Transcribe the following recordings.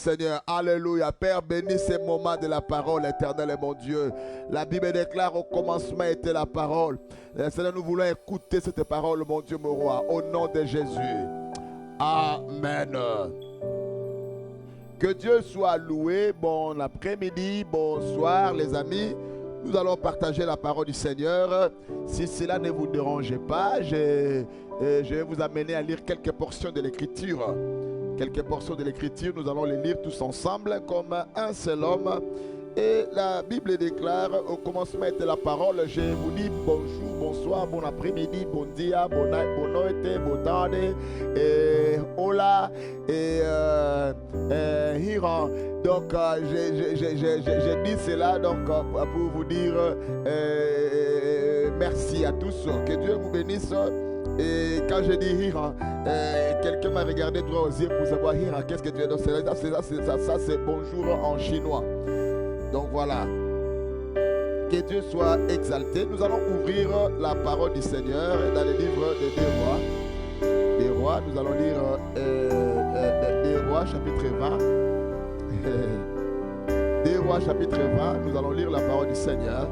Seigneur, alléluia. Père, bénis ces moments de la parole, éternel et mon Dieu. La Bible déclare au commencement était la parole. Seigneur, nous voulons écouter cette parole, mon Dieu, mon roi, au nom de Jésus. Amen. Que Dieu soit loué. Bon après-midi, bonsoir les amis. Nous allons partager la parole du Seigneur. Si cela ne vous dérange pas, je vais vous amener à lire quelques portions de l'Écriture. Quelques portions de l'Écriture, nous allons les lire tous ensemble comme un seul homme. Et la Bible déclare, au commencement était la parole. Je vous dis bonjour, bonsoir, bon après-midi, bon dia, bon noite, bon tarde, et hola, et hiran. Donc, j'ai dit cela donc, pour vous dire merci à tous. Que Dieu vous bénisse. Et quand je dis Hira, quelqu'un m'a regardé droit aux yeux pour savoir Hira, qu'est-ce que tu veux dire? Ça c'est bonjour en chinois. Donc voilà. Que Dieu soit exalté. Nous allons ouvrir la parole du Seigneur dans le livre des Deux Rois. Nous allons lire Deux Rois chapitre 20. Deux Rois chapitre 20. Nous allons lire la parole du Seigneur.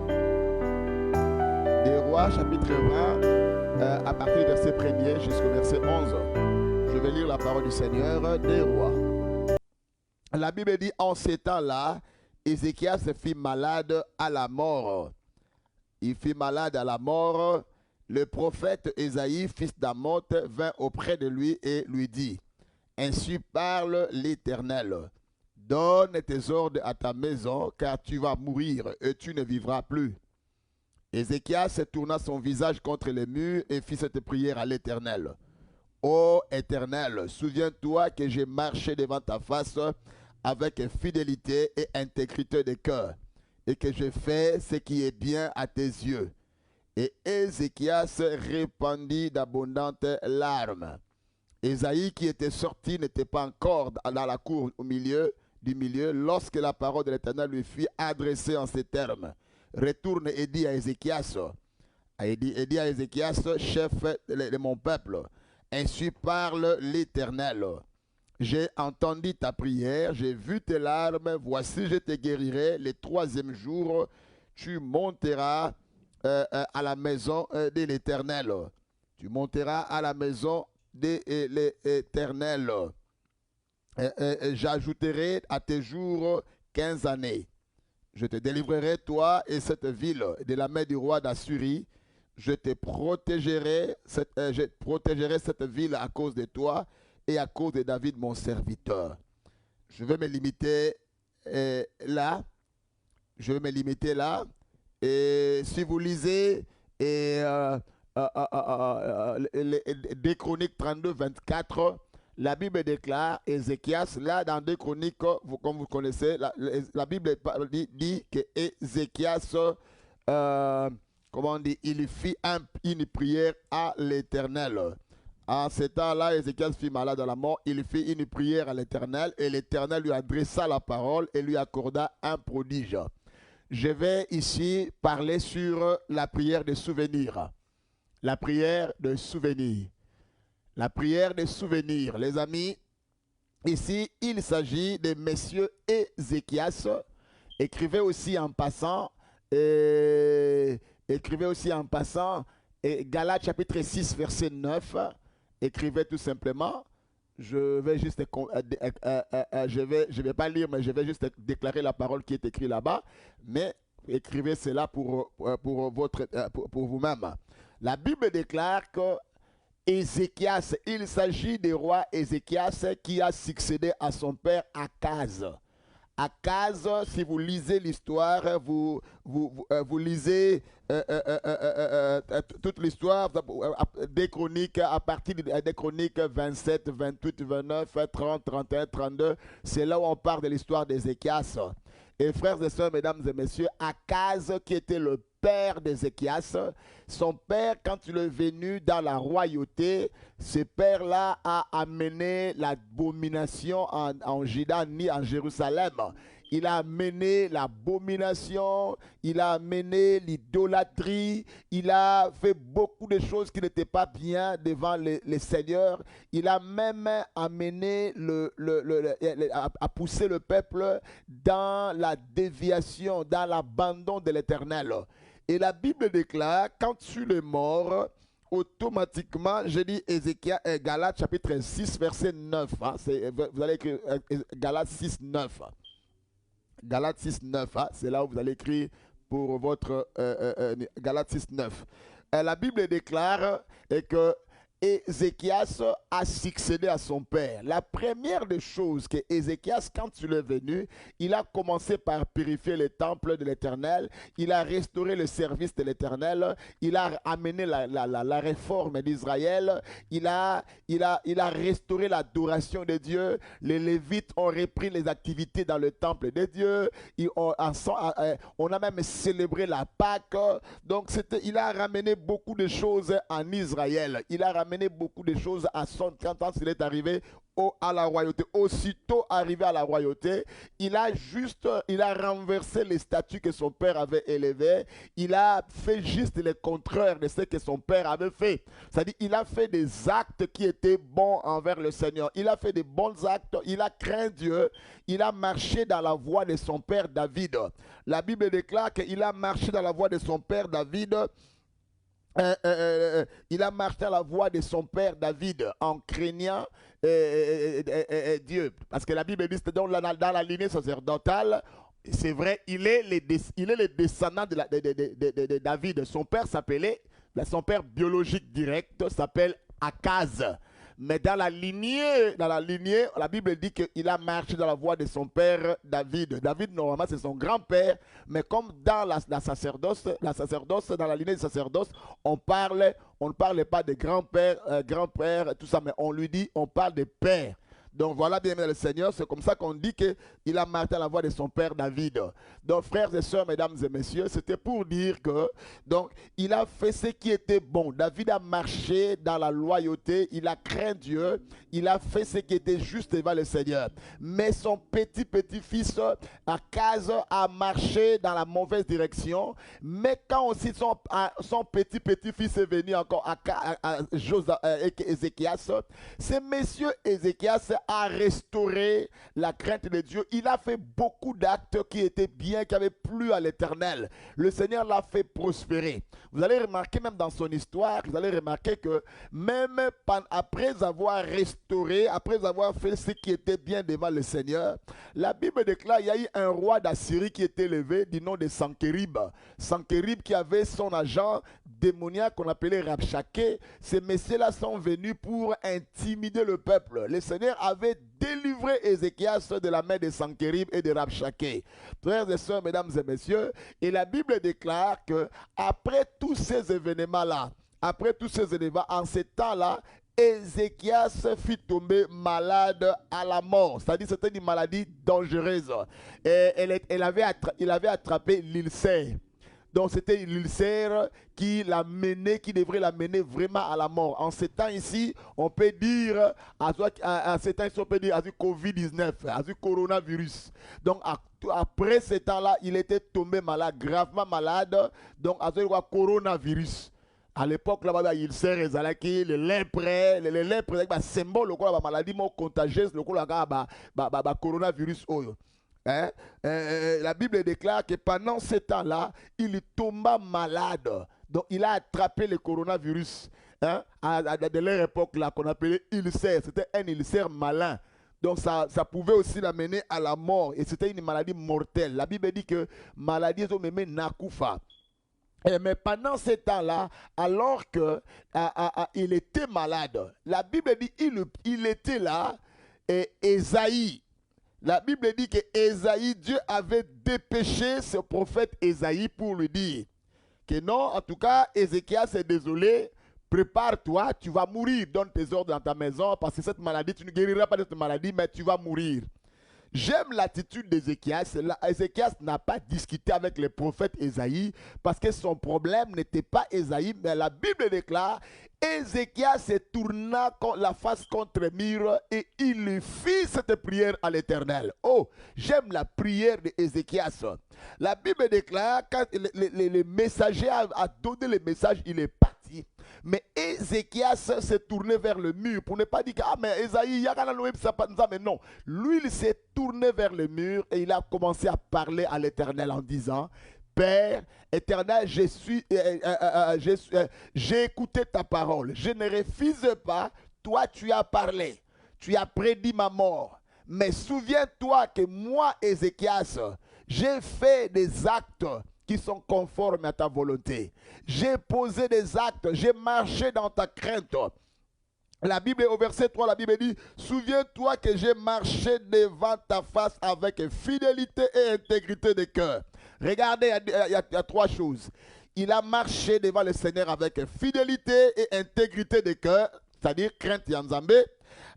Deux Rois chapitre 20. À partir du verset 1er jusqu'au verset 11. Je vais lire la parole du Seigneur des rois. La Bible dit, en ces temps-là, Ézéchias se fit malade à la mort. Il fit malade à la mort. Le prophète Ésaïe, fils d'Amoth, vint auprès de lui et lui dit, ainsi parle l'Éternel, donne tes ordres à ta maison, car tu vas mourir et tu ne vivras plus. Ézéchias tourna son visage contre les murs et fit cette prière à l'Éternel. Ô Éternel, souviens-toi que j'ai marché devant ta face avec fidélité et intégrité de cœur, et que j'ai fait ce qui est bien à tes yeux. Et Ézéchias répandit d'abondantes larmes. Ésaïe, qui était sorti, n'était pas encore dans la cour du milieu lorsque la parole de l'Éternel lui fut adressée en ces termes. Retourne et dit à Ézéchias, chef de mon peuple, ainsi parle l'Éternel. J'ai entendu ta prière, j'ai vu tes larmes, voici je te guérirai. Le troisième jour, tu monteras à la maison de l'Éternel. Tu monteras à la maison de l'Éternel. J'ajouterai à tes jours 15 années. Je te délivrerai, toi et cette ville, de la main du roi d'Assyrie. Je protégerai cette ville à cause de toi et à cause de David, mon serviteur. Je vais me limiter là. Je vais me limiter là. Et si vous lisez des Chroniques 32, 24, la Bible déclare, Ézéchias, là dans 2 Chroniques, comme vous connaissez, la Bible dit que Ézéchias, comment on dit, il fit une prière à l'Éternel. En ce temps-là, Ézéchias fut malade à la mort, il fit une prière à l'Éternel et l'Éternel lui adressa la parole et lui accorda un prodige. Je vais ici parler sur la prière de souvenir. La prière de souvenir. La prière des souvenirs, les amis. Ici, il s'agit de Monsieur Ézéchias. Écrivez aussi en passant, Galates chapitre 6, verset 9. Écrivez tout simplement. Je vais juste, je vais pas lire, mais je vais juste déclarer la parole qui est écrite là-bas. Mais écrivez cela pour vous-même. La Bible déclare que Ézéchias, il s'agit du roi Ézéchias qui a succédé à son père Akaz. Akaz, si vous lisez l'histoire, vous lisez toute l'histoire des chroniques, à partir des chroniques 27, 28, 29, 30, 31, 32, c'est là où on parle de l'histoire d'Ézéchias. Et frères et sœurs, mesdames et messieurs, Akaz, qui était le père d'Ézéchias, son père, quand il est venu dans la royauté, ce père-là a amené l'abomination en Juda ni en Jérusalem. il a amené l'abomination, il a amené l'idolâtrie, il a fait beaucoup de choses qui n'étaient pas bien devant les seigneurs. Il a même amené à pousser le peuple dans la déviation, dans l'abandon de l'Éternel. Et la Bible déclare, quand tu es mort, automatiquement, je dis Ézéchiel, Galates chapitre 6, verset 9. Hein, vous allez écrire Galates 6, 9. Galates 6, 9. Hein, c'est là où vous allez écrire pour votre Galates 6, 9. La Bible déclare que Ézéchias a succédé à son père. La première des choses que Ézéchias, quand il est venu, il a commencé par purifier le temple de l'Éternel, il a restauré le service de l'Éternel, il a amené la réforme d'Israël, il a restauré l'adoration de Dieu, les Lévites ont repris les activités dans le temple de Dieu, on a même célébré la Pâque, donc il a ramené beaucoup de choses en Israël, il a ramené beaucoup de choses à son quand il est arrivé à la royauté. Aussitôt arrivé à la royauté, il a renversé les statuts que son père avait élevés. Il a fait juste le contraire de ce que son père avait fait. C'est-à-dire, il a fait des actes qui étaient bons envers le Seigneur. Il a fait des bons actes. Il a craint Dieu. Il a marché dans la voie de son père David. La Bible déclare qu'il a marché dans la voie de son père David. Il a marché à la voie de son père David en craignant Dieu. Parce que la Bible dit que dans la lignée sacerdotale, c'est vrai, il est le descendant de David. Son père biologique direct s'appelle Akaz. Mais dans la lignée, la Bible dit qu'il a marché dans la voie de son père David. David, normalement, c'est son grand-père. Mais comme dans la sacerdoce, dans la lignée du sacerdoce, on ne parle pas de grand-père, tout ça, mais on parle de père. Donc voilà, bien aimé le Seigneur, c'est comme ça qu'on dit qu'il a marché à la voie de son père David. Donc frères et sœurs, mesdames et messieurs, c'était pour dire que donc il a fait ce qui était bon. David a marché dans la loyauté, il a craint Dieu, il a fait ce qui était juste devant le Seigneur. Mais son petit-fils Akaz a marché dans la mauvaise direction. Mais quand aussi son petit-fils est venu encore à Ézéchias, c'est monsieur Ézéchias a restauré la crainte de Dieu. Il a fait beaucoup d'actes qui étaient bien, qui avaient plu à l'Éternel. Le Seigneur l'a fait prospérer. Vous allez remarquer même dans son histoire, vous allez remarquer que même après avoir restauré, après avoir fait ce qui était bien devant le Seigneur, la Bible déclare qu'il y a eu un roi d'Assyrie qui était élevé du nom de Sankérib. Sankérib qui avait son agent démoniaque qu'on appelait Rabshakeh. Ces messieurs-là sont venus pour intimider le peuple. Le Seigneur avait délivré Ézéchias de la main de Sankérib et de Rabshakeh. Frères et sœurs, mesdames et messieurs, et la Bible déclare que après tous ces événements-là, en ces temps-là, Ézéchias fit tomber malade à la mort. C'est-à-dire c'était une maladie dangereuse. Et il avait attrapé l'ulcère. Donc c'était l'ulcère qui devrait l'amener vraiment à la mort. En ces temps ici, on peut dire, à ces temps ici, on peut dire à du Covid-19, à du coronavirus. Donc après ces temps-là, il était tombé malade, gravement malade. Donc à du coronavirus. À l'époque, là-bas, il sert les lèpres, les lèpres, c'est un symbole de la maladie contagieuse, le coronavirus. Hein? La Bible déclare que pendant ce temps-là, il tomba malade. Donc, il a attrapé le coronavirus. Hein? De leur époque, là, qu'on appelait ulcère. C'était un ulcère malin. Donc, ça pouvait aussi l'amener à la mort. Et c'était une maladie mortelle. La Bible dit que maladie, ils ont même nakufa. Mais pendant ce temps-là, alors qu'il était malade, la Bible dit il était là, et Ésaïe, la Bible dit que Ésaïe, Dieu avait dépêché ce prophète Ésaïe pour lui dire que non, en tout cas, Ézéchias est désolé, prépare-toi, tu vas mourir, donne tes ordres dans ta maison, parce que cette maladie, tu ne guériras pas de cette maladie, mais tu vas mourir. J'aime l'attitude d'Ézéchias. Ézéchias n'a pas discuté avec le prophète Ésaïe parce que son problème n'était pas Ésaïe, mais la Bible déclare Ézéchias se tourna la face contre le mur et il lui fit cette prière à l'Éternel. Oh, j'aime la prière d'Ézéchias. La Bible déclare quand le messager a donné le message, il est parti. Mais Ézéchias s'est tourné vers le mur pour ne pas dire que ah mais Esaïe, mais non. Lui, il s'est tourné vers le mur et il a commencé à parler à l'Éternel en disant Père éternel, j'ai écouté ta parole. Je ne refuse pas. Toi, tu as parlé. Tu as prédit ma mort. Mais souviens-toi que moi, Ézéchias, j'ai fait des actes qui sont conformes à ta volonté. J'ai posé des actes. J'ai marché dans ta crainte. La Bible, au verset 3, la Bible dit, souviens-toi que j'ai marché devant ta face avec fidélité et intégrité de cœur. Regardez, il y a trois choses. Il a marché devant le Seigneur avec fidélité et intégrité de cœur, c'est-à-dire crainte Yanzambé.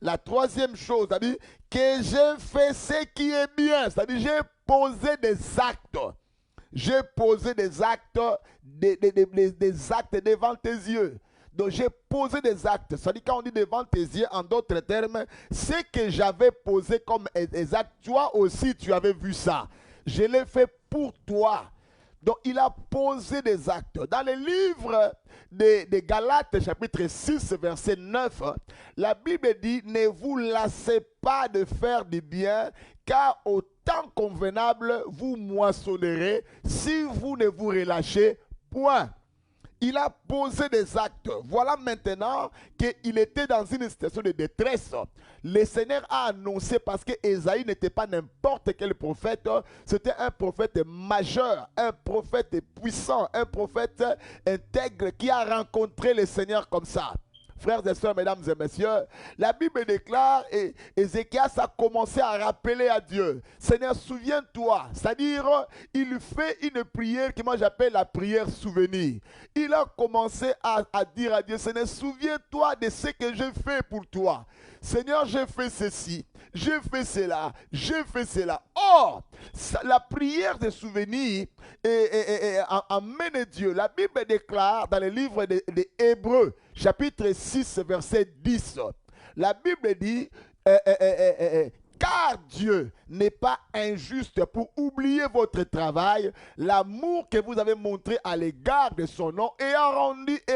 La troisième chose, c'est-à-dire que j'ai fait ce qui est bien, c'est-à-dire j'ai posé des actes. J'ai posé des actes, des actes devant tes yeux. Donc j'ai posé des actes. C'est-à-dire quand on dit devant tes yeux, en d'autres termes, ce que j'avais posé comme des actes, toi aussi tu avais vu ça. Je l'ai fait pour toi. Donc il a posé des actes. Dans le livre de Galates, chapitre 6, verset 9, la Bible dit, ne vous lassez pas de faire du bien, car au temps convenable, vous moissonnerez si vous ne vous relâchez point. Il a posé des actes. Voilà maintenant qu'il était dans une situation de détresse. Le Seigneur a annoncé, parce que Ésaïe n'était pas n'importe quel prophète, c'était un prophète majeur, un prophète puissant, un prophète intègre qui a rencontré le Seigneur comme ça. Frères et sœurs, mesdames et messieurs, la Bible déclare, et Ézéchias a commencé à rappeler à Dieu, Seigneur, souviens-toi. C'est-à-dire, il fait une prière que moi j'appelle la prière souvenir. Il a commencé à dire à Dieu, Seigneur, souviens-toi de ce que j'ai fait pour toi. Seigneur, j'ai fait ceci, j'ai fait cela, j'ai fait cela. Or, la prière de souvenir emmène Dieu. La Bible déclare dans le livre des Hébreux, chapitre 6, verset 10, la Bible dit, car Dieu n'est pas injuste pour oublier votre travail, l'amour que vous avez montré à l'égard de son nom, et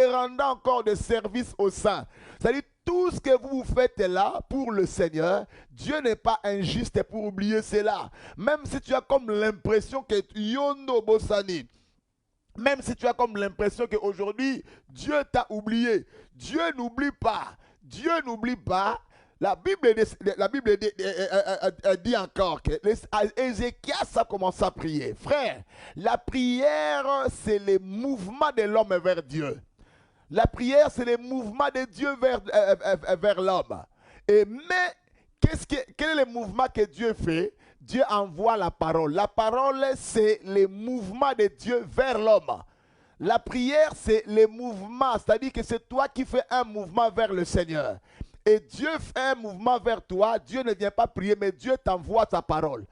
rendant encore des services aux saints. C'est-à-dire, tout ce que vous faites là pour le Seigneur, Dieu n'est pas injuste pour oublier cela. Même si tu as comme l'impression que Yondo Bossani, même si tu as comme l'impression qu'aujourd'hui, Dieu t'a oublié. Dieu n'oublie pas. Dieu n'oublie pas. La Bible dit encore que Ézéchias a commencé à prier. Frère, la prière, c'est le mouvement de l'homme vers Dieu. La prière, c'est le mouvement de Dieu vers l'homme. Mais, quel est le mouvement que Dieu fait? Dieu envoie la parole. La parole, c'est le mouvement de Dieu vers l'homme. La prière, c'est le mouvement. C'est-à-dire que c'est toi qui fais un mouvement vers le Seigneur. Et Dieu fait un mouvement vers toi. Dieu ne vient pas prier, mais Dieu t'envoie sa parole.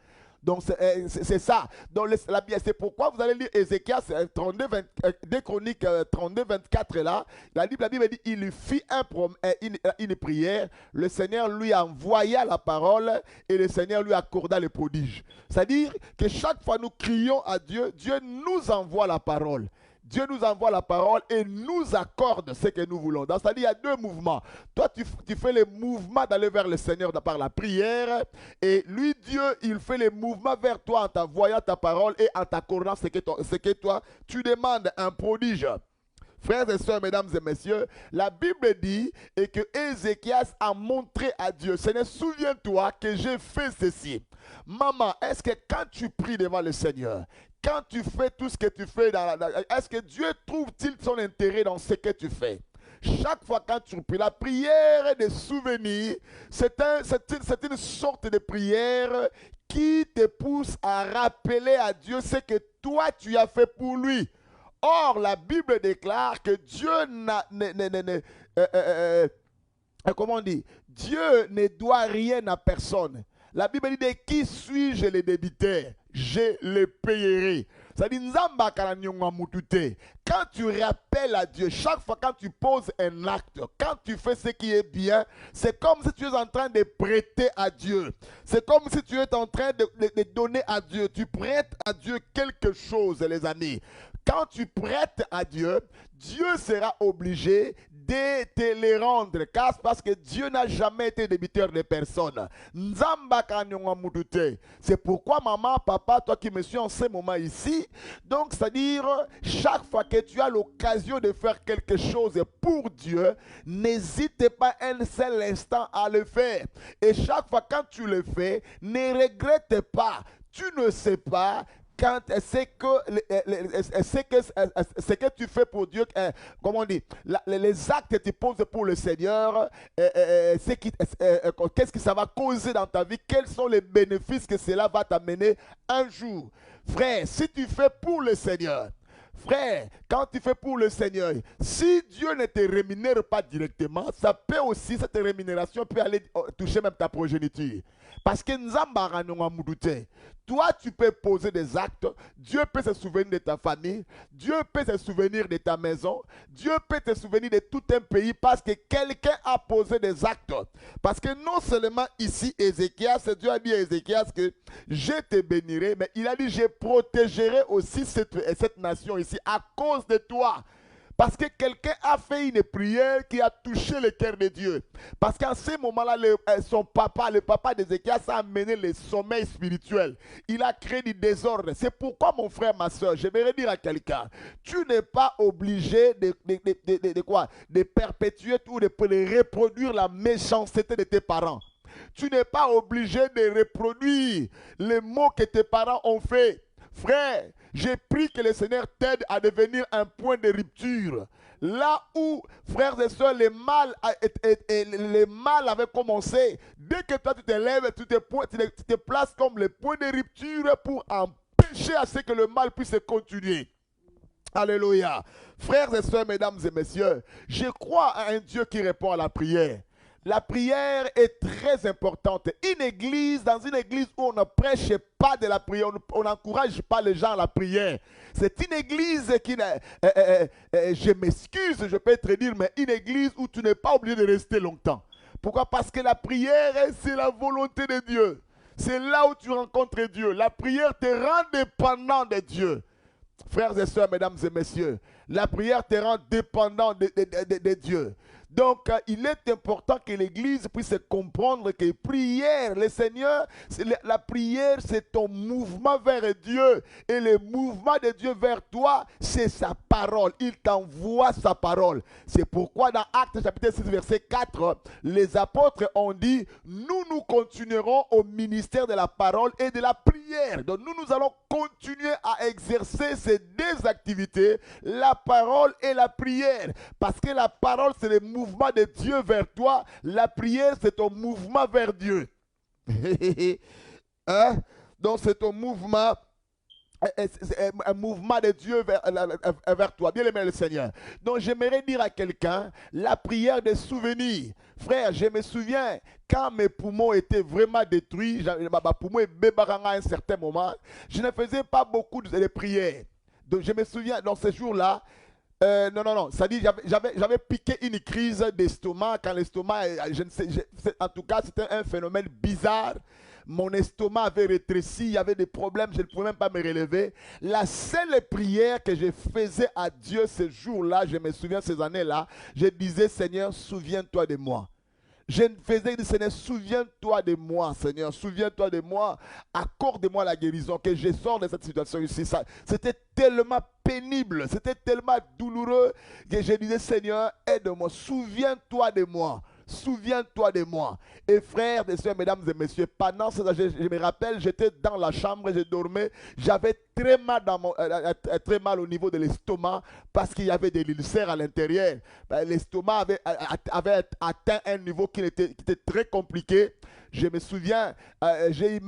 Donc c'est ça. Donc c'est pourquoi vous allez lire Ézéchias 2 Chroniques 32, 24 là. La Bible dit, il lui fit une prière. Le Seigneur lui envoya la parole et le Seigneur lui accorda le prodige. C'est-à-dire que chaque fois nous crions à Dieu, Dieu nous envoie la parole. Dieu nous envoie la parole et nous accorde ce que nous voulons. C'est-à-dire il y a deux mouvements. Toi, tu fais le mouvement d'aller vers le Seigneur par la prière. Et lui, Dieu, il fait le mouvement vers toi en t'envoyant ta parole et en t'accordant ce que toi, tu demandes, un prodige. Frères et sœurs, mesdames et messieurs, la Bible dit et que Ézéchias a montré à Dieu, Seigneur, souviens-toi que j'ai fait ceci. Maman, est-ce que quand tu pries devant le Seigneur, quand tu fais tout ce que tu fais, est-ce que Dieu trouve-t-il son intérêt dans ce que tu fais? Chaque fois quand tu pries, la prière des souvenirs, c'est une sorte de prière qui te pousse à rappeler à Dieu ce que toi tu as fait pour lui. Or, la Bible déclare que Dieu comment on dit? Dieu ne doit rien à personne. La Bible dit, de qui suis-je le débiteur? Je le payerai. Ça dit, quand tu rappelles à Dieu, chaque fois quand tu poses un acte, quand tu fais ce qui est bien, c'est comme si tu es en train de prêter à Dieu. C'est comme si tu es en train de donner à Dieu. Tu prêtes à Dieu quelque chose, les amis. Quand tu prêtes à Dieu, Dieu sera obligé de te les rendre, car parce que Dieu n'a jamais été débiteur de personne. C'est pourquoi maman, papa, toi qui me suis en ce moment ici, donc c'est-à-dire chaque fois que tu as l'occasion de faire quelque chose pour Dieu, n'hésite pas un seul instant à le faire. Et chaque fois quand tu le fais, ne regrette pas. Tu ne sais pas quand c'est que tu fais pour Dieu, comment on dit, les actes que tu poses pour le Seigneur, qu'est-ce que ça va causer dans ta vie, quels sont les bénéfices que cela va t'amener un jour. Frère, si tu fais pour le Seigneur, frère, quand tu fais pour le Seigneur, si Dieu ne te rémunère pas directement, ça peut aussi, cette rémunération peut aller toucher même ta progéniture. Parce que toi, tu peux poser des actes, Dieu peut se souvenir de ta famille, Dieu peut se souvenir de ta maison, Dieu peut te souvenir de tout un pays parce que quelqu'un a posé des actes. Parce que non seulement ici, Ézéchias, Dieu a dit à Ézéchias que je te bénirai, mais il a dit je protégerai aussi cette nation ici à cause de toi. Parce que quelqu'un a fait une prière qui a touché le cœur de Dieu. Parce qu'en ce moment-là, le papa d'Ézéchias a amené le sommeil spirituel. Il a créé du désordre. C'est pourquoi, mon frère, ma soeur, j'aimerais dire à quelqu'un, tu n'es pas obligé de perpétuer ou de reproduire la méchanceté de tes parents. Tu n'es pas obligé de reproduire les mots que tes parents ont fait. Frère, j'ai pris que le Seigneur t'aide à devenir un point de rupture. Là où, frères et sœurs, le mal avait commencé, dès que toi tu te lèves, tu te places comme le point de rupture pour empêcher à ce que le mal puisse continuer. Alléluia. Frères et sœurs, mesdames et messieurs, je crois à un Dieu qui répond à la prière. La prière est très importante. Dans une église où on ne prêche pas de la prière, on n'encourage pas les gens à la prière. C'est une église qui, je m'excuse, je peux te dire, mais une église où tu n'es pas obligé de rester longtemps. Pourquoi? Parce que la prière, c'est la volonté de Dieu. C'est là où tu rencontres Dieu. La prière te rend dépendant de Dieu. Frères et sœurs, mesdames et messieurs, la prière te rend dépendant de Dieu. Donc, il est important que l'Église puisse comprendre que prière, le Seigneur, la prière, c'est ton mouvement vers Dieu. Et le mouvement de Dieu vers toi, c'est sa parole. Il t'envoie sa parole. C'est pourquoi dans Actes chapitre 6, verset 4, les apôtres ont dit, nous continuerons au ministère de la parole et de la prière. Donc, nous allons continuer à exercer ces deux activités, la parole et la prière. Parce que la parole, c'est le mouvement de Dieu vers toi. La prière, c'est ton mouvement vers Dieu. Hein? Donc, c'est ton mouvement, un mouvement de Dieu vers toi. Bien aimé le Seigneur. Donc, j'aimerais dire à quelqu'un, la prière des souvenirs. Frère, je me souviens, quand mes poumons étaient vraiment détruits, mes poumons étaient à un certain moment, je ne faisais pas beaucoup de prières. Donc, je me souviens, dans ces jours-là, non. Ça dit, j'avais piqué une crise d'estomac. Quand l'estomac, en tout cas, c'était un phénomène bizarre. Mon estomac avait rétréci, il y avait des problèmes, je ne pouvais même pas me relever. La seule prière que je faisais à Dieu ces jours-là, je me souviens ces années-là, je disais, Seigneur, souviens-toi de moi. Je faisais dire, Seigneur, souviens-toi de moi, Seigneur, souviens-toi de moi, accorde-moi la guérison, que je sors de cette situation ici. C'était tellement pénible, c'était tellement douloureux que je disais, Seigneur, aide-moi, souviens-toi de moi. Souviens-toi de moi. Et frères et sœurs, mesdames et messieurs, pendant ce temps, je me rappelle, j'étais dans la chambre, je dormais, j'avais très mal au niveau de l'estomac parce qu'il y avait des ulcères à l'intérieur. L'estomac avait atteint un niveau qui était très compliqué. Je me souviens, j'ai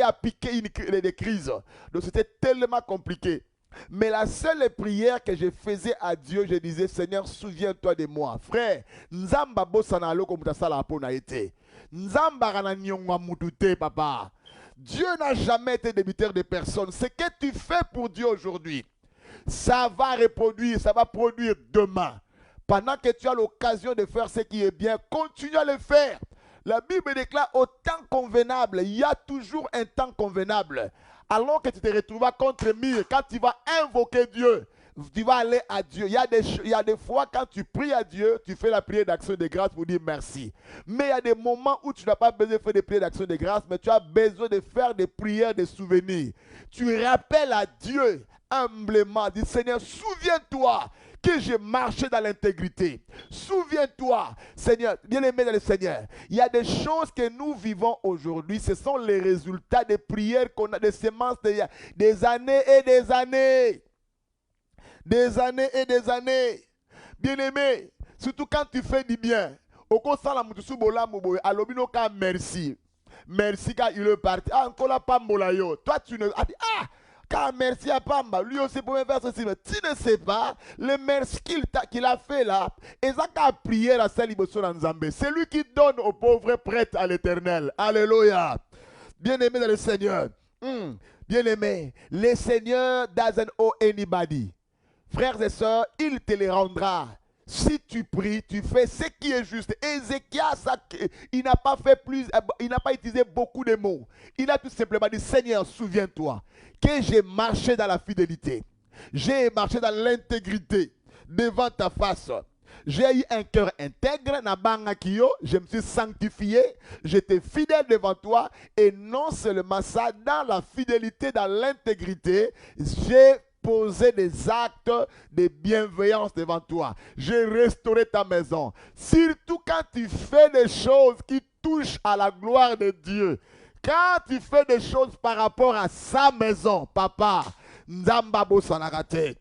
appliqué des crises. Donc c'était tellement compliqué. Mais la seule prière que je faisais à Dieu, je disais, Seigneur, souviens-toi de moi. Frère, Nzamba Bosanalo comme ça la été. Nzamba na nyongwa mutute, papa. Dieu n'a jamais été débiteur de personne. Ce que tu fais pour Dieu aujourd'hui, ça va reproduire, ça va produire demain. Pendant que tu as l'occasion de faire ce qui est bien, continue à le faire. La Bible déclare au temps convenable, il y a toujours un temps convenable. Alors que tu te retrouves contre mur, quand tu vas invoquer Dieu, tu vas aller à Dieu. Il y a des fois quand tu pries à Dieu, tu fais la prière d'action de grâce pour dire merci. Mais il y a des moments où tu n'as pas besoin de faire des prières d'action de grâce, mais tu as besoin de faire des prières de souvenirs. Tu rappelles à Dieu humblement, dis Seigneur, souviens-toi que j'ai marché dans l'intégrité. Souviens-toi, Seigneur, bien-aimé dans le Seigneur, il y a des choses que nous vivons aujourd'hui, ce sont les résultats des prières qu'on a, des semences des années et des années. Des années et des années. Bien-aimé, surtout quand tu fais du bien. Merci. Merci quand il est parti. Ah, encore la pambola yo. Toi, tu ne. Ah, car merci à Pamba. Lui aussi pouvait faire ceci. Mais tu ne sais pas le merci qu'il a fait là. Et ça qu'a prié à Salibosson en Zambé. C'est lui qui donne aux pauvres prêtres à l'éternel. Alléluia. Bien-aimé dans le Seigneur. Bien-aimé, le Seigneur doesn't owe anybody. Frères et sœurs, il te les rendra. Si tu pries, tu fais ce qui est juste. Ézéchias, il n'a pas fait plus, il n'a pas utilisé beaucoup de mots. Il a tout simplement dit, Seigneur, souviens-toi que j'ai marché dans la fidélité. J'ai marché dans l'intégrité devant ta face. J'ai eu un cœur intègre, je me suis sanctifié, j'étais fidèle devant toi. Et non seulement ça, dans la fidélité, dans l'intégrité, j'ai poser des actes de bienveillance devant toi. J'ai restauré ta maison. Surtout quand tu fais des choses qui touchent à la gloire de Dieu. Quand tu fais des choses par rapport à sa maison, papa, Nzambabo Sanagate.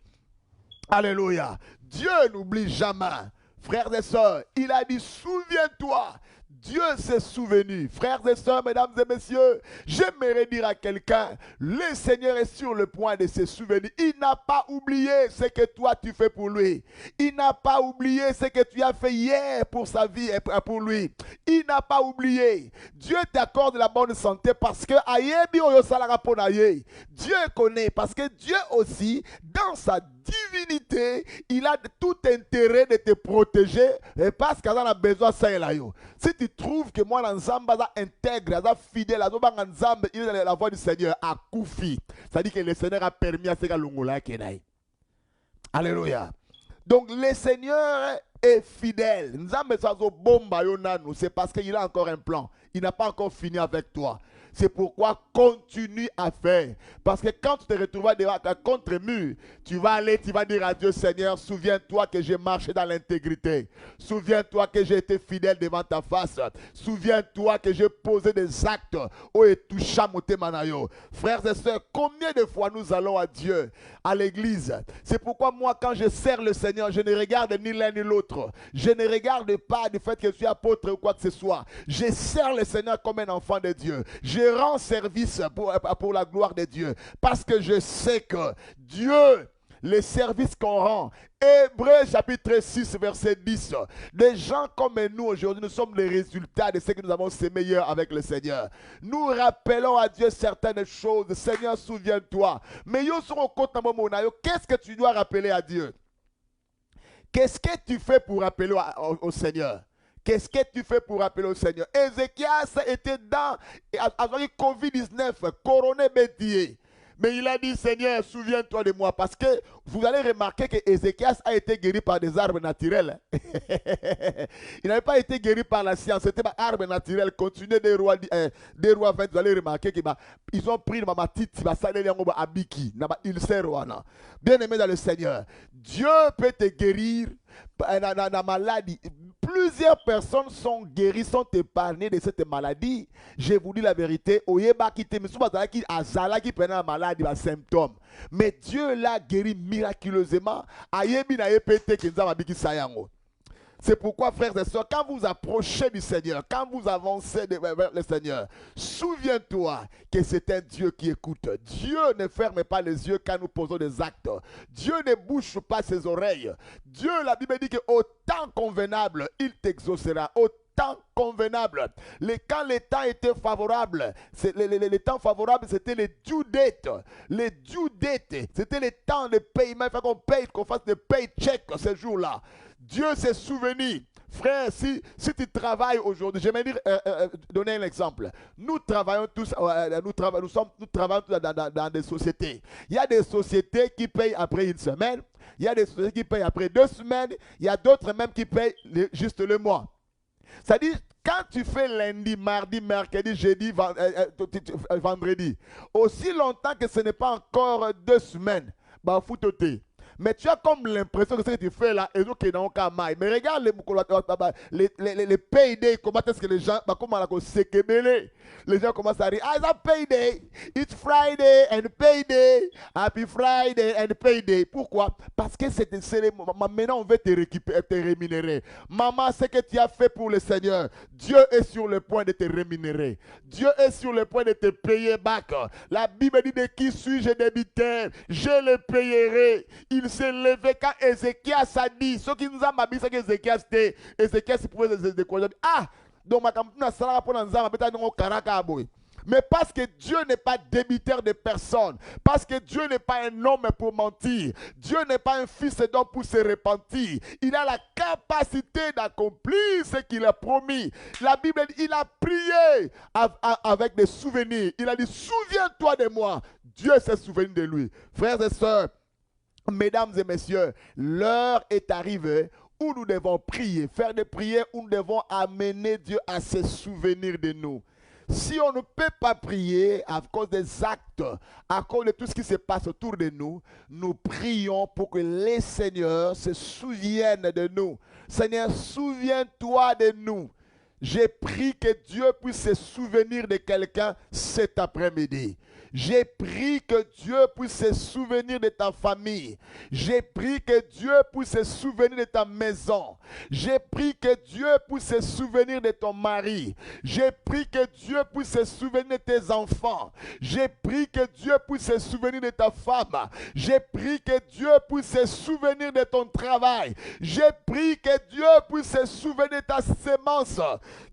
Alléluia. Dieu n'oublie jamais. Frères et sœurs, il a dit, souviens-toi. Dieu s'est souvenu. Frères et sœurs, mesdames et messieurs, j'aimerais dire à quelqu'un, le Seigneur est sur le point de se souvenir. Il n'a pas oublié ce que toi tu fais pour lui. Il n'a pas oublié ce que tu as fait hier pour sa vie et pour lui. Il n'a pas oublié. Dieu t'accorde la bonne santé parce que Dieu connaît, parce que Dieu aussi, dans sa divinité, il a tout intérêt de te protéger et parce qu'il a besoin de ça. Si tu trouves que moi, l'ensemble est intègre, fidèle, il est la voix du Seigneur à Koufi. C'est-à-dire que le Seigneur a permis à ce que Alléluia. Donc le Seigneur est fidèle. C'est parce qu'il a encore un plan. Il n'a pas encore fini avec toi. C'est pourquoi continue à faire. Parce que quand tu te retrouves devant ta contre-mur, tu vas aller, tu vas dire à Dieu, Seigneur, souviens-toi que j'ai marché dans l'intégrité. Souviens-toi que j'ai été fidèle devant ta face. Souviens-toi que j'ai posé des actes. Frères et sœurs, combien de fois nous allons à Dieu, à l'église? C'est pourquoi moi, quand je sers le Seigneur, je ne regarde ni l'un ni l'autre. Je ne regarde pas du fait que je suis apôtre ou quoi que ce soit. Je sers le Seigneur comme un enfant de Dieu. Je rends service pour la gloire de Dieu. Parce que je sais que Dieu, les services qu'on rend, Hébreux chapitre 6 verset 10, des gens comme nous aujourd'hui, nous sommes les résultats de ce que nous avons semé hier avec le Seigneur. Nous rappelons à Dieu certaines choses. Seigneur, souviens-toi. Mais qu'est-ce que tu dois rappeler à Dieu? Qu'est-ce que tu fais pour rappeler au Seigneur? Qu'est-ce que tu fais pour appeler au Seigneur? Ézéchias était dans COVID-19, coroné bétier. Mais il a dit, Seigneur, souviens-toi de moi. Parce que vous allez remarquer que Ézéchias a été guéri par des arbres naturels. Il n'avait pas été guéri par la science. C'était un arbre naturel. Continuez des rois 20. Vous allez remarquer qu'ils ont pris ma petite abiki. Bien aimé dans le Seigneur. Dieu peut te guérir la maladie. Plusieurs personnes sont guéries, sont épargnées de cette maladie. Je vous dis la vérité. Mais Dieu l'a guéri miraculeusement. C'est pourquoi, frères et sœurs, quand vous approchez du Seigneur, quand vous avancez vers le Seigneur, souviens-toi que c'est un Dieu qui écoute. Dieu ne ferme pas les yeux quand nous posons des actes. Dieu ne bouche pas ses oreilles. Dieu, la Bible dit qu'au temps convenable, il t'exaucera. Au temps convenable. Quand les temps étaient favorables, les temps favorables, c'était les due dates. Les due dates, c'était les temps de paiement. Il faut qu'on paye, qu'on fasse des paychecks ce jour-là. Dieu s'est souvenu. Frère, si tu travailles aujourd'hui, je vais donner un exemple. Nous travaillons tous, nous travaillons tous dans des sociétés. Il y a des sociétés qui payent après une semaine. Il y a des sociétés qui payent après 2 semaines. Il y a d'autres même qui payent juste le mois. C'est-à-dire, quand tu fais lundi, mardi, mercredi, jeudi, vendredi, aussi longtemps que ce n'est pas encore 2 semaines, bah, faut t'ôter. Mais tu as comme l'impression que ce que tu fais là, et donc mais regarde les paydays, comment est-ce que les gens, comment on a les gens commencent à dire, ah, it's a payday, it's Friday and payday, happy Friday and payday. Pourquoi? Parce que maintenant on veut te rémunérer. Maman, ce que tu as fait pour le Seigneur, Dieu est sur le point de te rémunérer. Dieu est sur le point de te payer back. La Bible dit, de qui suis-je débiteur? Je le payerai. Il s'est levé quand Ézéchias a dit, ce qui nous a dit, c'est qu'Ézéchias était, Ézéchias pouvait se décourager. Ah, donc ma campagne n'a pas pour nous. Mais parce que Dieu n'est pas débiteur de personne, parce que Dieu n'est pas un homme pour mentir, Dieu n'est pas un fils d'homme pour se repentir, il a la capacité d'accomplir ce qu'il a promis. La Bible dit, il a prié avec des souvenirs. Il a dit, souviens-toi de moi. Dieu s'est souvenu de lui. Frères et sœurs, mesdames et messieurs, l'heure est arrivée où nous devons prier, faire des prières où nous devons amener Dieu à se souvenir de nous. Si on ne peut pas prier à cause des actes, à cause de tout ce qui se passe autour de nous, nous prions pour que les seigneurs se souviennent de nous. Seigneur, souviens-toi de nous. J'ai prié que Dieu puisse se souvenir de quelqu'un cet après-midi. J'ai prié que Dieu puisse se souvenir de ta famille. J'ai prié que Dieu puisse se souvenir de ta maison. J'ai prié que Dieu puisse se souvenir de ton mari. J'ai prié que Dieu puisse se souvenir de tes enfants. J'ai prié que Dieu puisse se souvenir de ta femme. J'ai prié que Dieu puisse se souvenir de ton travail. J'ai prié que Dieu puisse se souvenir de ta sémence.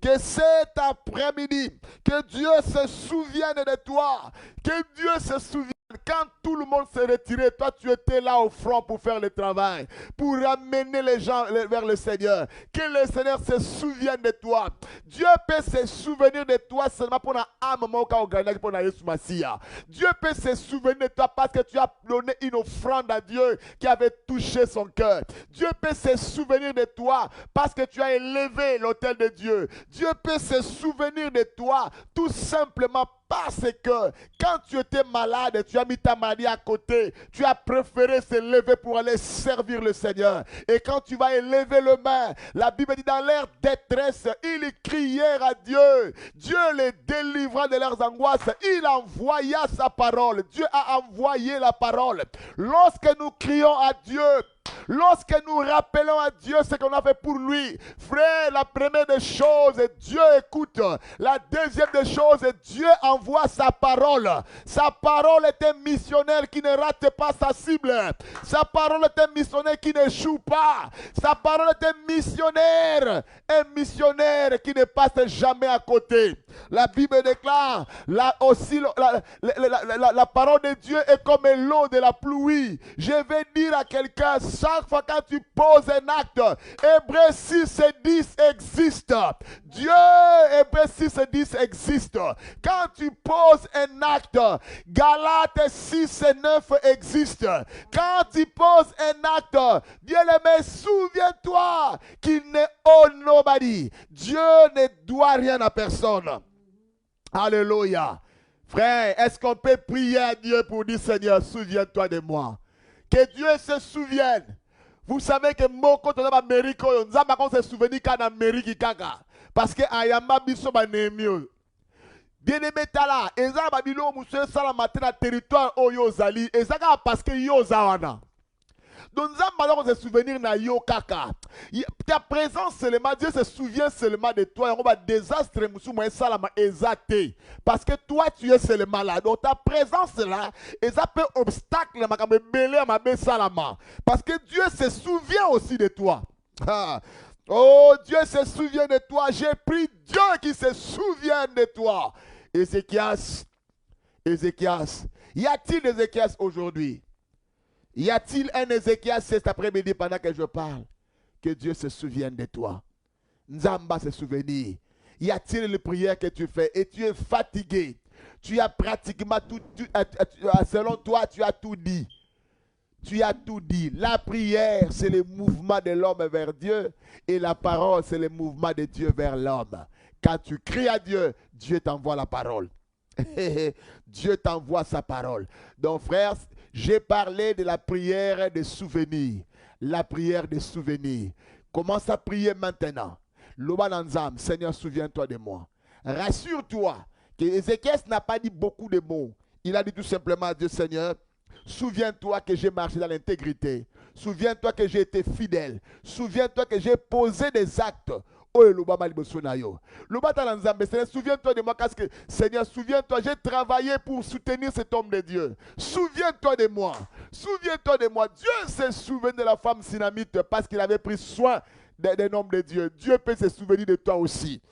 Que cet après-midi, que Dieu se souvienne de toi. Que Dieu se souvienne, quand tout le monde s'est retiré, toi tu étais là au front pour faire le travail, pour ramener les gens vers le Seigneur. Que le Seigneur se souvienne de toi. Dieu peut se souvenir de toi seulement pour la âme pour Dieu peut se souvenir de toi parce que tu as donné une offrande à Dieu qui avait touché son cœur. Dieu peut se souvenir de toi parce que tu as élevé l'autel de Dieu. Dieu peut se souvenir de toi tout simplement parce que quand tu étais malade, tu as mis ta maladie à côté. Tu as préféré se lever pour aller servir le Seigneur. Et quand tu vas élever le main, la Bible dit dans leur détresse, ils crièrent à Dieu. Dieu les délivra de leurs angoisses. Il envoya sa parole. Dieu a envoyé la parole. Lorsque nous crions à Dieu, lorsque nous rappelons à Dieu ce qu'on a fait pour lui, frère, la première des choses, Dieu écoute. La deuxième des choses, Dieu envoie sa parole. Sa parole est un missionnaire qui ne rate pas sa cible. Sa parole est un missionnaire qui n'échoue pas. Sa parole est un missionnaire qui ne passe jamais à côté. La Bible déclare, la parole de Dieu est comme l'eau de la pluie. Je vais dire à quelqu'un, chaque fois quand tu poses un acte, Hébreux 6 et 10 existe. Dieu, Hébreux 6 et 10 existe. Quand tu poses un acte, Galates 6 et 9 existe. Quand tu poses un acte, bien-aimé, souviens-toi qu'il n'est nobody. Dieu ne doit rien à personne. Alléluia. Frère, est-ce qu'on peut prier à Dieu pour dire, Seigneur, souviens-toi de moi. Que Dieu se souvienne. Vous savez que Moko dans l'Amérique, on se souvient qu'en Amérique, parce que Ayamba biso banemio. Bien-aimé tala, eza babilo muswe sala matin na territoire oyo zali, ezaka parce que yo zawana. Donc nous se souvenir na yo kaka. Ta présence seulement, Dieu se souvient seulement de toi. On va désastre musumo salama ezate. Parce que toi tu es seulement là. Donc ta présence là, ça peut obstacle ma salama. Parce que Dieu se souvient aussi de toi. Ah. Oh, Dieu se souvient de toi. J'ai pris Dieu qui se souvient de toi. Ézéchias, Ézéchias. Y a-t-il Ézéchias aujourd'hui? Y a-t-il un Ézéchias cet après-midi pendant que je parle? Que Dieu se souvienne de toi. Nzamba se souvenir. Y a-t-il les prières que tu fais et tu es fatigué? Tu as pratiquement tout, selon toi, tu as tout dit. Tu as tout dit. La prière, c'est le mouvement de l'homme vers Dieu. Et la parole, c'est le mouvement de Dieu vers l'homme. Quand tu cries à Dieu, Dieu t'envoie la parole. Dieu t'envoie sa parole. Donc, frères, j'ai parlé de la prière des souvenirs. La prière des souvenirs. Commence à prier maintenant. Lobananzam, Seigneur, souviens-toi de moi. Rassure-toi que Ézéchias n'a pas dit beaucoup de mots. Il a dit tout simplement à Dieu, Seigneur, souviens-toi que j'ai marché dans l'intégrité. Souviens-toi que j'ai été fidèle. Souviens-toi que j'ai posé des actes. Oh, souviens-toi de moi, Seigneur, souviens-toi, j'ai travaillé pour soutenir cet homme de Dieu. Souviens-toi de moi. Souviens-toi de moi. Dieu s'est souvenu de la femme Sinamite parce qu'il avait pris soin d'un homme de Dieu. Dieu peut se souvenir de toi aussi.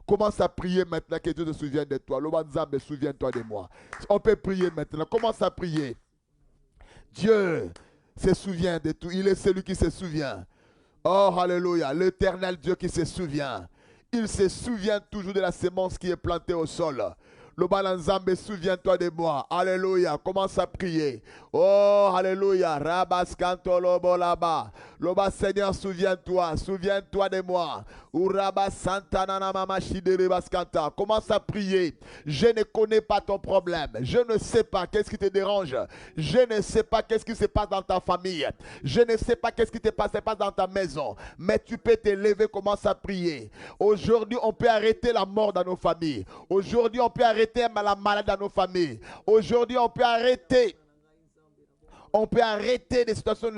Commence à prier maintenant que Dieu se souvienne de toi. Lobanzambe, souviens-toi de moi. On peut prier maintenant. Commence à prier. Dieu se souvient de tout. Il est celui qui se souvient. Oh, alléluia. L'éternel Dieu qui se souvient. Il se souvient toujours de la semence qui est plantée au sol. Lobalanzambe, souviens-toi de moi. Alléluia. Commence à prier. Oh, alléluia. Rabas kanto lobo laba. Loba, Seigneur, souviens-toi. Souviens-toi de moi. Uraba santana mama shidere baskanta. Commence à prier. Je ne connais pas ton problème. Je ne sais pas qu'est-ce qui te dérange. Je ne sais pas qu'est-ce qui se passe dans ta famille. Je ne sais pas qu'est-ce qui se passe dans ta maison. Mais tu peux te lever. Commence à prier. Aujourd'hui, on peut arrêter la mort dans nos familles. Aujourd'hui, on peut arrêter la maladie dans nos familles. Aujourd'hui, on peut arrêter des situations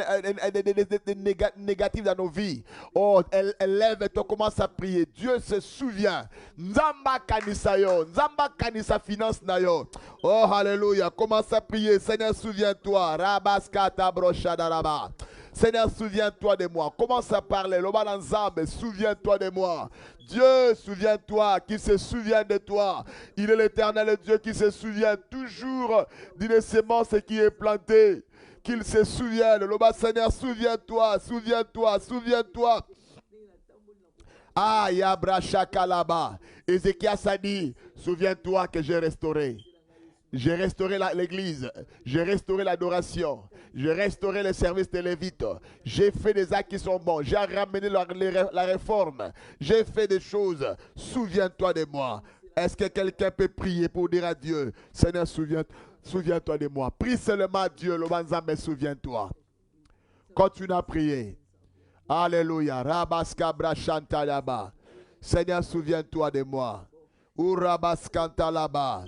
négatives dans nos vies. Oh, lève-toi, commence à prier. Dieu se souvient. Nzamba kanisa yo, Nzamba kanisa finance na yo. Oh, alléluia. Commence à prier. Seigneur, souviens-toi. Rabaskata brochadaraba. Seigneur, souviens-toi de moi. Commence à parler. Lobalanzambe, souviens-toi de moi. Dieu, souviens-toi, qui se souvient de toi. Il est l'éternel Dieu qui se souvient toujours d'une semence qui est plantée. Qu'il se souvienne. Loba, Seigneur, souviens-toi, souviens-toi, souviens-toi. Ah, Yabra Shakalaba. Ézéchias a dit, souviens-toi que j'ai restauré. J'ai restauré l'église, j'ai restauré l'adoration, j'ai restauré le service des Lévites, j'ai fait des actes qui sont bons, j'ai ramené la réforme, j'ai fait des choses. Souviens-toi de moi. Est-ce que quelqu'un peut prier pour dire à Dieu, Seigneur, souviens-toi de moi. Prie seulement à Dieu, mais souviens-toi. Continue à prier. Alléluia. Rabaska brachanta laba. Seigneur, souviens-toi de moi. Urabaskanta laba.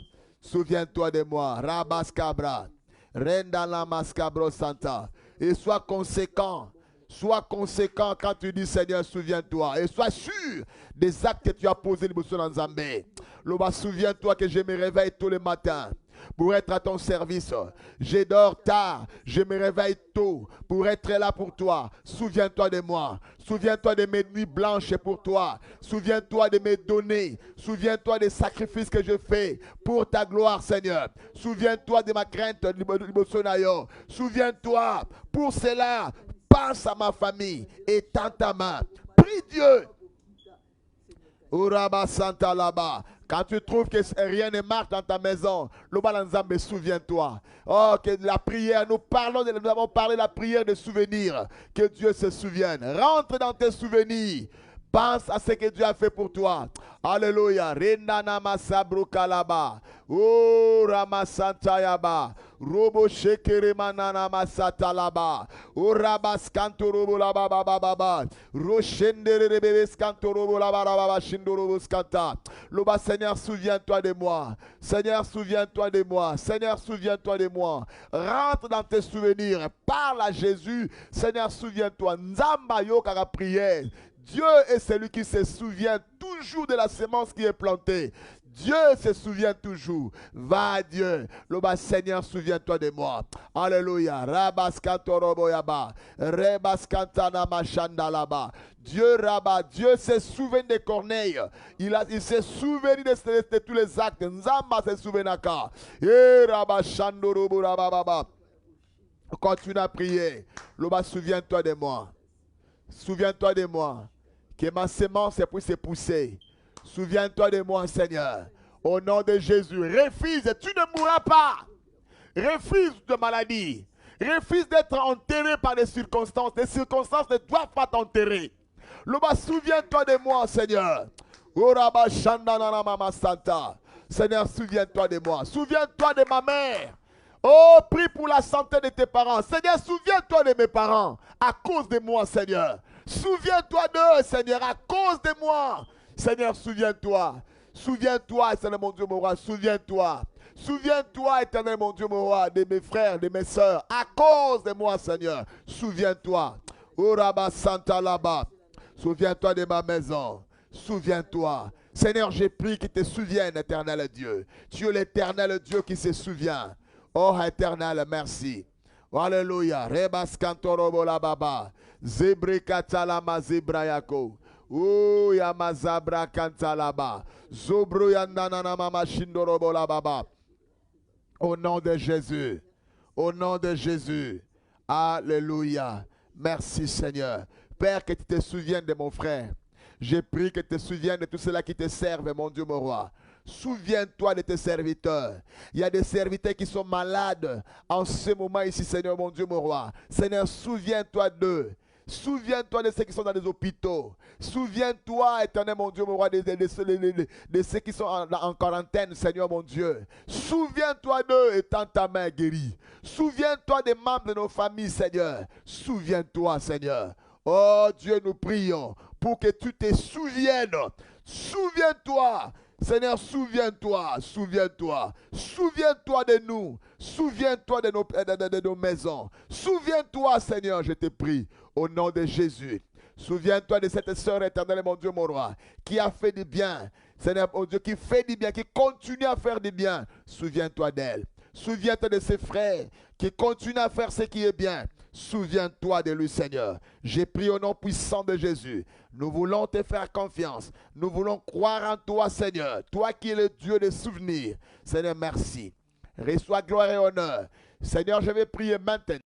Souviens-toi de moi. Rabaskabra. Renda la mascabro santa. Et sois conséquent. Sois conséquent quand tu dis Seigneur, souviens-toi. Et sois sûr des actes que tu as posés dans Zambé. Loba, souviens-toi que je me réveille tous les matins pour être à ton service. Je dors tard, je me réveille tôt pour être là pour toi. Souviens-toi de moi. Souviens-toi de mes nuits blanches pour toi. Souviens-toi de mes données. Souviens-toi des sacrifices que je fais pour ta gloire, Seigneur. Souviens-toi de ma crainte. Souviens-toi. Pour cela, pense à ma famille et tends ta main. Prie Dieu. Uraba Santa là-bas. Quand tu trouves que rien ne marche dans ta maison, Lobalanzambe, souviens-toi. Oh, que la prière, nous avons parlé de la prière de souvenirs. Que Dieu se souvienne. Rentre dans tes souvenirs. Pense à ce que Dieu a fait pour toi. Alléluia. Renana masabru kalaba. Oh, ramasantayaba. Robo shekere manana masatalaba. Oh, rabaskanto robo laba baba baba. Rochendere rebeskanto robo laba baba shindorobo skanta. Loba, Seigneur, souviens-toi de moi. Seigneur, souviens-toi de moi. Seigneur, souviens-toi de moi. Rentre dans tes souvenirs. Parle à Jésus. Seigneur, souviens-toi. Nzamba yo kara prière. Dieu est celui qui se souvient toujours de la semence qui est plantée. Dieu se souvient toujours. Va à Dieu. Loba Seigneur, souviens-toi de moi. Alléluia. Rabaskantoroboyaba. Rebaskantana machandalaba. Dieu Rabat, Dieu se souvient de Corneille. Il s'est souvenu de tous les actes. Nzamba se souvenaka. Et Rabashandorobo Rabababa. Continue à prier. Loba, souviens-toi de moi. Souviens-toi de moi. Que ma semence puisse pousser. Souviens-toi de moi, Seigneur. Au nom de Jésus. Refuse, tu ne mourras pas. Refuse de maladie. Refuse d'être enterré par des circonstances. Les circonstances ne doivent pas t'enterrer. Loba, souviens-toi de moi, Seigneur. Seigneur, souviens-toi de moi. Souviens-toi de ma mère. Oh, prie pour la santé de tes parents. Seigneur, souviens-toi de mes parents. À cause de moi, Seigneur. Souviens-toi d'eux, Seigneur, à cause de moi. Seigneur, souviens-toi. Souviens-toi, Seigneur mon Dieu, mon roi. Souviens-toi. Souviens-toi, éternel mon Dieu, mon roi, de mes frères, de mes soeurs. À cause de moi, Seigneur. Souviens-toi. Uraba Santa Laba. Souviens-toi de ma maison. Souviens-toi. Seigneur, j'ai prié qu'il te souvienne, éternel Dieu. Tu es l'éternel Dieu qui se souvient. Oh, éternel, merci. Alléluia. Rebas kantorobo la baba. Zebre katalama zebrayako. Oh, yamazabra kantalaba. Zobro yandanana mama shindorobo la baba. Au nom de Jésus. Au nom de Jésus. Alléluia. Merci, Seigneur. Père, que tu te souviennes de mon frère. J'ai prié que tu te souviennes de tous ceux-là qui te servent, mon Dieu, mon roi. Souviens-toi de tes serviteurs. Il y a des serviteurs qui sont malades en ce moment ici, Seigneur, mon Dieu, mon roi. Seigneur, souviens-toi d'eux. Souviens-toi de ceux qui sont dans les hôpitaux. Souviens-toi, éternel mon Dieu, mon roi, de ceux qui sont en quarantaine, Seigneur mon Dieu. Souviens-toi d'eux étant ta main guérie. Souviens-toi des membres de nos familles, Seigneur. Souviens-toi, Seigneur. Oh Dieu, nous prions pour que tu te souviennes. Souviens-toi. Seigneur, souviens-toi, souviens-toi, souviens-toi de nous, souviens-toi de nos maisons, souviens-toi, Seigneur, je te prie, au nom de Jésus. Souviens-toi de cette sœur éternelle, mon Dieu, mon roi, qui a fait du bien, Seigneur, mon Dieu, qui fait du bien, qui continue à faire du bien. Souviens-toi d'elle. Souviens-toi de ses frères qui continuent à faire ce qui est bien. Souviens-toi de lui, Seigneur. J'ai prié au nom puissant de Jésus. Nous voulons te faire confiance. Nous voulons croire en toi, Seigneur. Toi qui es le Dieu des souvenirs. Seigneur, merci. Reçois gloire et honneur. Seigneur, je vais prier maintenant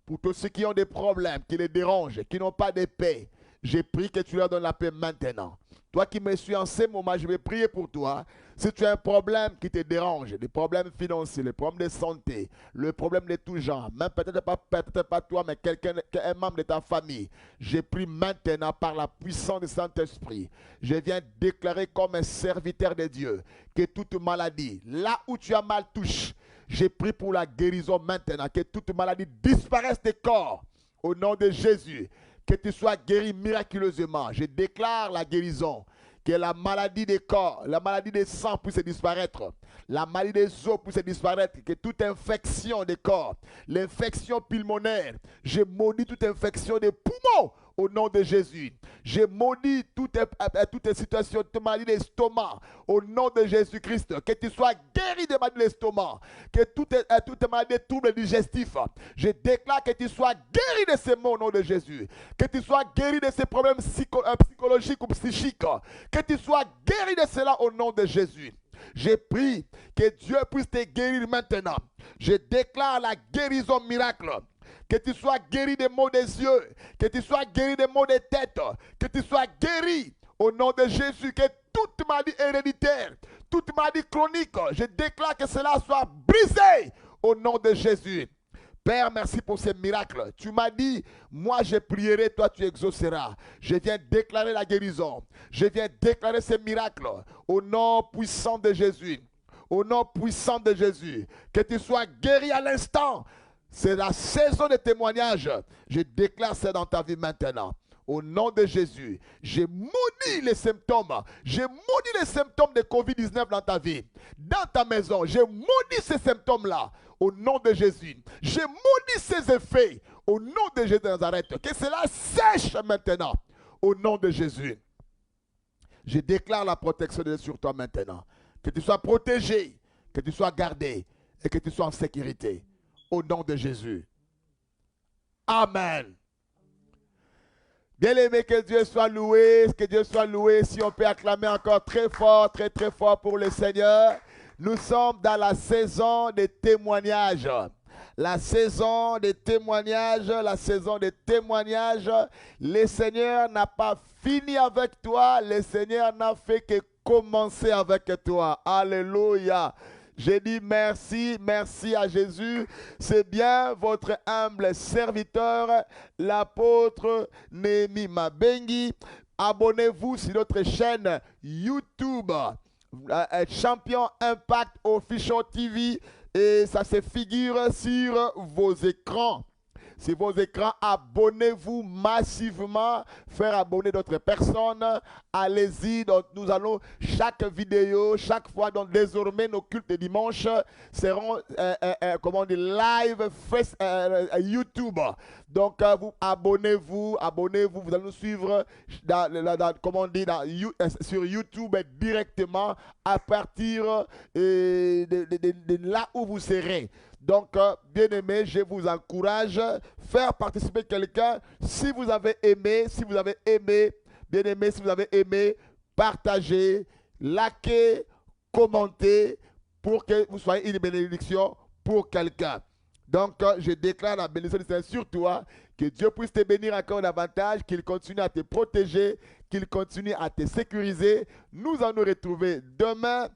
pour tous ceux qui ont des problèmes, qui les dérangent, qui n'ont pas de paix. J'ai prié que tu leur donnes la paix maintenant. Toi qui me suis en ce moment, je vais prier pour toi. Si tu as un problème qui te dérange, des problèmes financiers, les problèmes de santé, le problème de tout genre, même peut-être pas toi, mais un membre de ta famille, j'ai pris maintenant par la puissance du Saint-Esprit. Je viens déclarer comme un serviteur de Dieu que toute maladie, là où tu as mal touché, j'ai pris pour la guérison maintenant, que toute maladie disparaisse des corps au nom de Jésus. Que tu sois guéri miraculeusement. Je déclare la guérison. Que la maladie des corps, la maladie des sangs puisse disparaître. La maladie des os puisse disparaître. Que toute infection des corps, l'infection pulmonaire, je maudis toute infection des poumons au nom de Jésus. Je maudis toute situation, toute maladie d'estomac au nom de Jésus-Christ. Que tu sois guéri de maladie d'estomac. Que toute maladie de troubles digestifs. Je déclare que tu sois guéri de ces maux au nom de Jésus. Que tu sois guéri de ces problèmes psychologiques ou psychiques. Que tu sois guéri de cela au nom de Jésus. J'ai prié que Dieu puisse te guérir maintenant. Je déclare la guérison miracle. Que tu sois guéri des maux des yeux. Que tu sois guéri des maux des têtes. Que tu sois guéri au nom de Jésus. Que toute maladie héréditaire, toute maladie chronique, je déclare que cela soit brisé au nom de Jésus. Père, merci pour ces miracles. Tu m'as dit, moi je prierai, toi tu exauceras. Je viens déclarer la guérison. Je viens déclarer ces miracles au nom puissant de Jésus. Au nom puissant de Jésus. Que tu sois guéri à l'instant. C'est la saison de témoignage. Je déclare ça dans ta vie maintenant. Au nom de Jésus, j'ai maudit les symptômes. J'ai maudit les symptômes de COVID-19 dans ta vie. Dans ta maison, j'ai maudit ces symptômes-là. Au nom de Jésus, j'ai maudit ces effets. Au nom de Jésus de Nazareth, que cela sèche maintenant. Au nom de Jésus. Je déclare la protection de Dieu sur toi maintenant. Que tu sois protégé, que tu sois gardé et que tu sois en sécurité. Au nom de Jésus. Amen. Bien-aimé, que Dieu soit loué, que Dieu soit loué. Si on peut acclamer encore très fort, très très fort pour le Seigneur. Nous sommes dans la saison des témoignages. La saison des témoignages, la saison des témoignages. Le Seigneur n'a pas fini avec toi, le Seigneur n'a fait que commencer avec toi. Alléluia. J'ai dit merci, merci à Jésus. C'est bien votre humble serviteur, l'apôtre Némi Mabengi. Abonnez-vous sur notre chaîne YouTube, Champion Impact Official TV, et ça se figure sur vos écrans. Sur vos écrans, abonnez-vous massivement, faire abonner d'autres personnes. Allez-y, donc nous allons, chaque vidéo, chaque fois, donc désormais nos cultes de dimanche seront, comment on dit, live YouTube. Donc vous abonnez-vous, vous allez nous suivre comment on dit, sur YouTube directement à partir de là où vous serez. Donc, bien-aimés, je vous encourage à faire participer quelqu'un. Si vous avez aimé, bien-aimés, si vous avez aimé, partagez, likez, commentez pour que vous soyez une bénédiction pour quelqu'un. Donc, je déclare la bénédiction du Seigneur sur toi, que Dieu puisse te bénir encore davantage, qu'il continue à te protéger, qu'il continue à te sécuriser. Nous allons nous retrouver demain